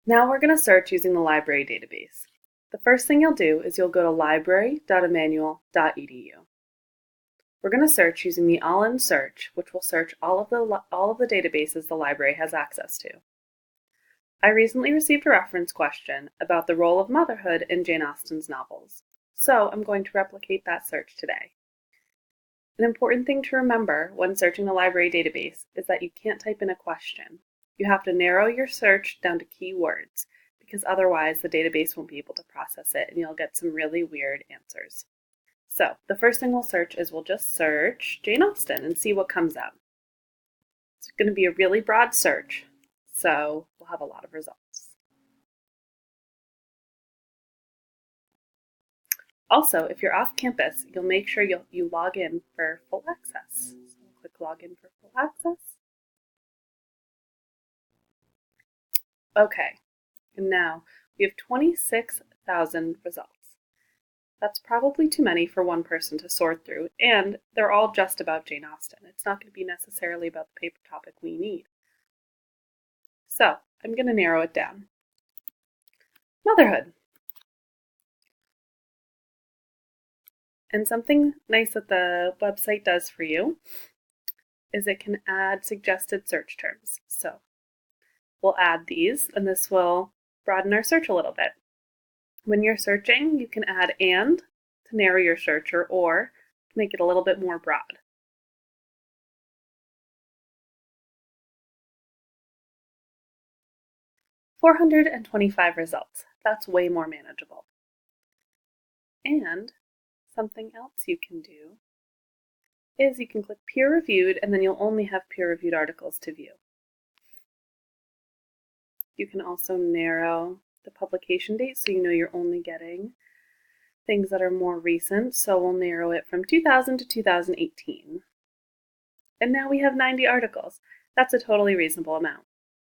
Now we're going to search using the library database. The first thing you'll do is you'll go to library.emmanuel.edu. We're going to search using the all-in search, which will search all of the databases the library has access to. I recently received a reference question about the role of motherhood in Jane Austen's novels, so I'm going to replicate that search today. An important thing to remember when searching the library database is that you can't type in a question. You have to narrow your search down to keywords, because otherwise the database won't be able to process it and you'll get some really weird answers. So the first thing we'll search is we'll just search Jane Austen and see what comes up. It's going to be a really broad search, so we'll have a lot of results. Also, if you're off campus, you'll make sure you log in for full access. So we'll click login for full access. Okay, and now we have 26,000 results. That's probably too many for one person to sort through, and they're all just about Jane Austen. It's not going to be necessarily about the paper topic we need. So I'm going to narrow it down. Motherhood. And something nice that the website does for you is it can add suggested search terms. So we'll add these, and this will broaden our search a little bit. When you're searching, you can add "and" to narrow your search, or to make it a little bit more broad. "425 results. That's way more manageable. And something else you can do is you can click peer reviewed, and then you'll only have peer reviewed articles to view. You can also narrow the publication date so you know you're only getting things that are more recent. So we'll narrow it from 2000 to 2018. And now we have 90 articles. That's a totally reasonable amount.